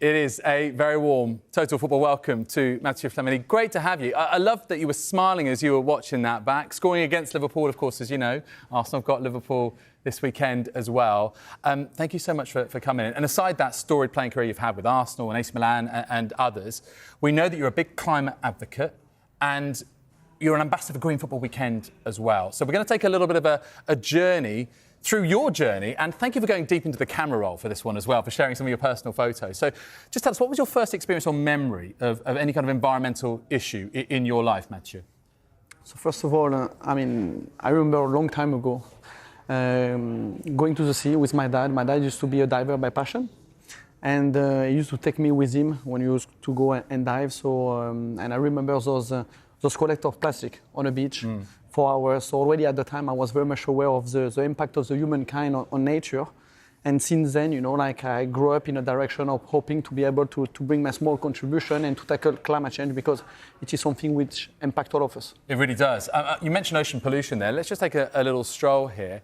It is a very warm Total Football welcome to Mathieu Flamini. Great to have you. I love that you were smiling as you were watching that back. Scoring against Liverpool, of course, as you know. Arsenal have got Liverpool this weekend as well. Thank you so much for coming in. And aside that storied playing career you've had with Arsenal and AC Milan and others, we know that you're a big climate advocate and you're an ambassador for Green Football Weekend as well. So we're going to take a little bit of a journey through your journey, and thank you for going deep into the camera roll for this one as well, for sharing some of your personal photos. So just tell us, what was your first experience or memory of any kind of environmental issue in your life, Mathieu? So first of all, I remember a long time ago going to the sea with my dad. My dad used to be a diver by passion, and he used to take me with him when he used to go and dive. So, and I remember those collectors of plastic on a beach. For hours. So already at the time, I was very much aware of the impact of the humankind on nature. And since then, I grew up in a direction of hoping to be able to bring my small contribution and to tackle climate change, because it is something which impacts all of us. It really does. You mentioned ocean pollution there. Let's just take a little stroll here.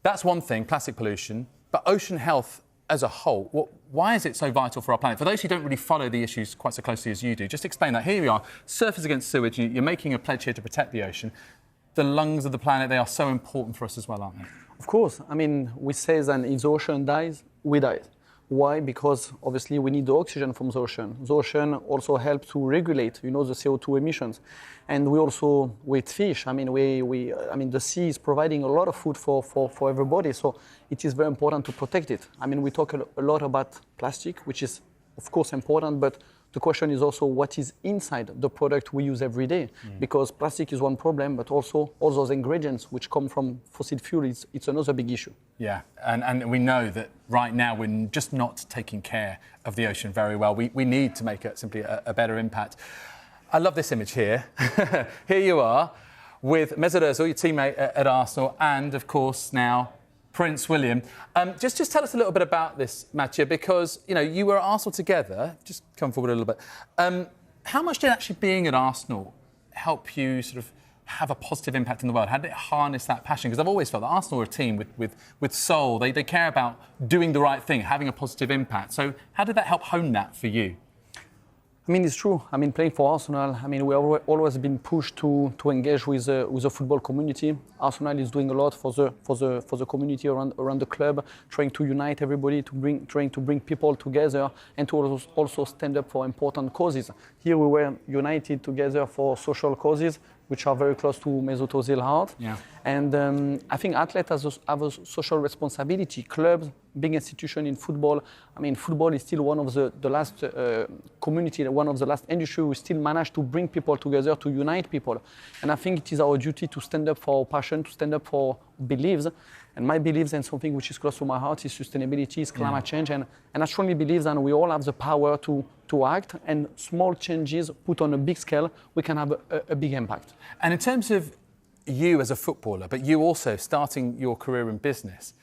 That's one thing, plastic pollution, but ocean health as a whole, why is it so vital for our planet? For those who don't really follow the issues quite so closely as you do, just explain that. Here we are, surfers against sewage. You're making a pledge here to protect the ocean. The lungs of the planet, they are so important for us as well, aren't they? Of course. We say that if the ocean dies, we die. Why? Because obviously we need the oxygen from the ocean. The ocean also helps to regulate, the CO2 emissions. And we also eat fish. The sea is providing a lot of food for everybody. So it is very important to protect it. We talk a lot about plastic, which is of course important, but the question is also what is inside the product we use every day. Because plastic is one problem, but also all those ingredients which come from fossil fuel, it's another big issue. Yeah, and we know that right now we're just not taking care of the ocean very well. We need to make it simply a better impact. I love this image here. Here you are with Mesut Ozil, your teammate at Arsenal, and of course now Prince William. Just tell us a little bit about this, Mathieu, because you were at Arsenal together. Just come forward a little bit. How much did actually being at Arsenal help you sort of have a positive impact in the world? How did it harness that passion? Because I've always felt that Arsenal are a team with soul. They care about doing the right thing, having a positive impact. So how did that help hone that for you? It's true. Playing for Arsenal, we have always been pushed to engage with the football community. Arsenal is doing a lot for the community around the club, trying to unite everybody, trying to bring people together, and to also stand up for important causes. Here we were united together for social causes, which are very close to Mesut Ozil's heart. Yeah. And I think athletes have a social responsibility. Clubs, big institution in football. Football is still one of the last community, one of the last industry who still manage to bring people together, to unite people. And I think it is our duty to stand up for our passion, to stand up for beliefs. And my beliefs and something which is close to my heart is sustainability, is climate change. And I strongly believe that we all have the power to act, and small changes put on a big scale, we can have a big impact. And in terms of you as a footballer, but you also starting your career in business,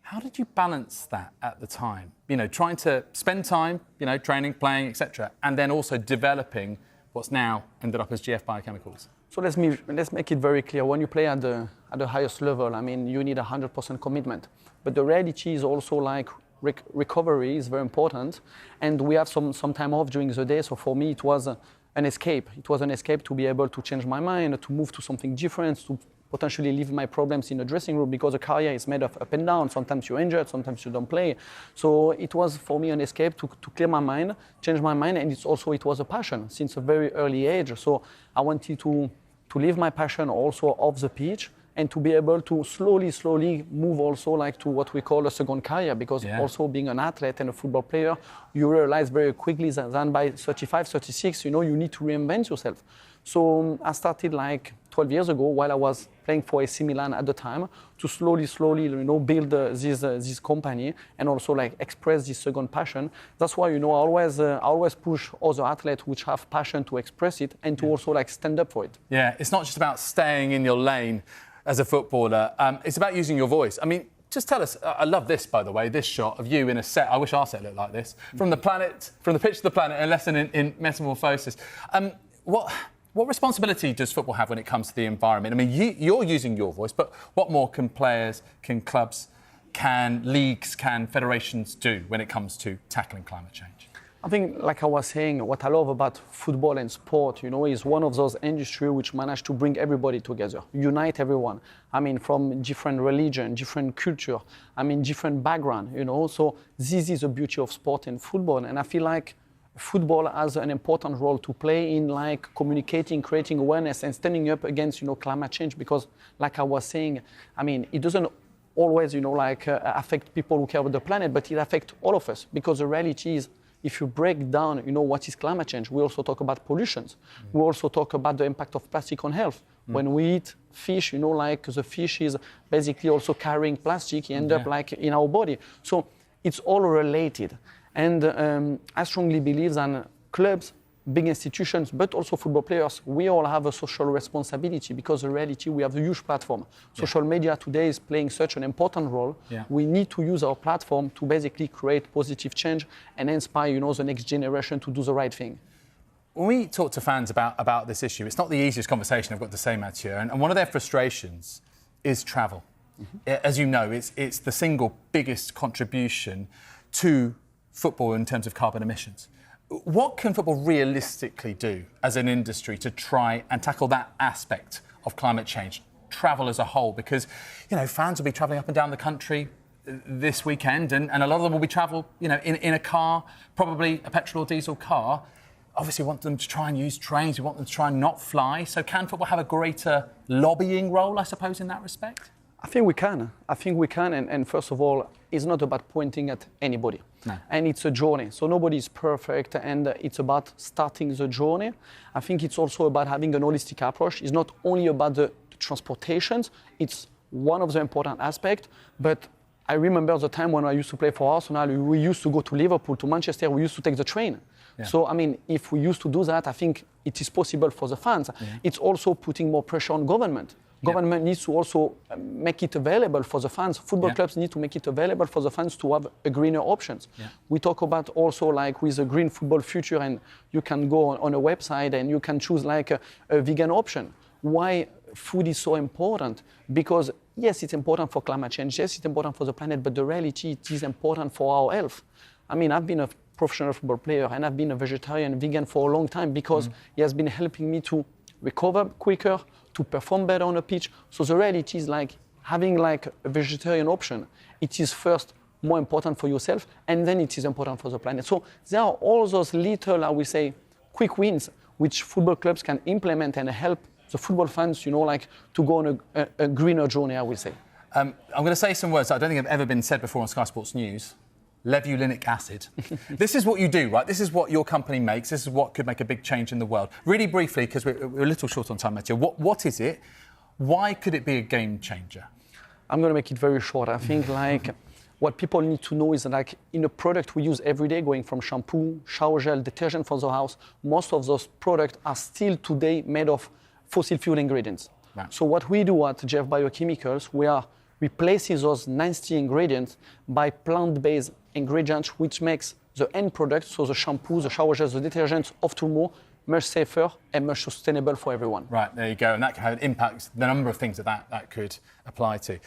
how did you balance that at the time? Trying to spend time, training, playing, etc., and then also developing what's now ended up as GF Biochemicals. So let's make it very clear. When you play at the highest level, you need 100% commitment. But the reality is also like recovery is very important, and we have some time off during the day. So for me, it was an escape. It was an escape to be able to change my mind, to move to something different, to potentially leave my problems in the dressing room, because a career is made of up and down. Sometimes you're injured, sometimes you don't play. So it was for me an escape to clear my mind, change my mind, and it was a passion since a very early age. So I wanted to live my passion also off the pitch, and to be able to slowly move also to what we call a second career, because also being an athlete and a football player, you realize very quickly that by 35, 36, you need to reinvent yourself. So I started 12 years ago, while I was playing for AC Milan at the time, to slowly, build this company, and also express this second passion. That's why I always push other athletes which have passion to express it, and to also stand up for it. Yeah, it's not just about staying in your lane as a footballer. It's about using your voice. Just tell us, I love this, by the way, this shot of you in a set. I wish our set looked like this. From the pitch to the planet, a lesson in metamorphosis. What responsibility does football have when it comes to the environment? You're using your voice, but what more can players, can clubs, can leagues, can federations do when it comes to tackling climate change? I think, like I was saying, what I love about football and sport, is one of those industries which manage to bring everybody together, unite everyone. I mean, from different religion, different culture, different background, So this is the beauty of sport and football. And I feel like football has an important role to play in like communicating, creating awareness and standing up against, climate change. Because like I was saying, it doesn't always, affect people who care about the planet, but it affects all of us. Because the reality is, if you break down, what is climate change, we also talk about pollutions. We also talk about the impact of plastic on health. When we eat fish, like the fish is basically also carrying plastic, end up like in our body. So it's all related. And I strongly believe that clubs, big institutions, but also football players, we all have a social responsibility because the reality, we have a huge platform. Social media today is playing such an important role. We need to use our platform to basically create positive change and inspire, the next generation to do the right thing. When we talk to fans about this issue, it's not the easiest conversation, I've got to say, Mathieu, and one of their frustrations is travel. As you know, it's the single biggest contribution to football in terms of carbon emissions. What can football realistically do as an industry to try and tackle that aspect of climate change, travel as a whole? Because, fans will be travelling up and down the country this weekend and a lot of them will be travel, in a car, probably a petrol or diesel car. Obviously, we want them to try and use trains. We want them to try and not fly. So can football have a greater lobbying role, I suppose, in that respect? I think we can. And first of all, it's not about pointing at anybody. No. And it's a journey. So nobody is perfect, and it's about starting the journey. I think it's also about having an holistic approach. It's not only about the transportations. It's one of the important aspects. But I remember the time when I used to play for Arsenal, we used to go to Liverpool, to Manchester, we used to take the train. Yeah. So, if we used to do that, I think it is possible for the fans. Yeah. It's also putting more pressure on government. Government needs to also make it available for the fans. Football clubs need to make it available for the fans to have a greener options. Yeah. We talk about also like with a green football future, and you can go on a website and you can choose like a vegan option. Why food is so important? Because yes, it's important for climate change. Yes, it's important for the planet, but the reality, it is important for our health. I've been a professional football player and I've been a vegetarian, vegan for a long time because it has been helping me to recover quicker, to perform better on a pitch. So the reality is like having like a vegetarian option. It is first more important for yourself, and then it is important for the planet. So there are all those little, I would say, quick wins which football clubs can implement and help the football fans, to go on a greener journey, I would say. I'm going to say some words that I don't think have ever been said before on Sky Sports News. Levulinic acid. This is what you do, right? This is what your company makes. This is what could make a big change in the world. Really briefly, because we're a little short on time, Mathieu, what is it? Why could it be a game changer? I'm going to make it very short. I think what people need to know is that in a product we use every day, going from shampoo, shower gel, detergent for the house, most of those products are still today made of fossil fuel ingredients. Right. So what we do at Jeff Biochemicals, we are replacing those nasty ingredients by plant-based ingredients, which makes the end product, so the shampoo, the shower gels, the detergents of tomorrow, much safer and much sustainable for everyone. Right, there you go. And that can have an impact, the number of things that could apply to.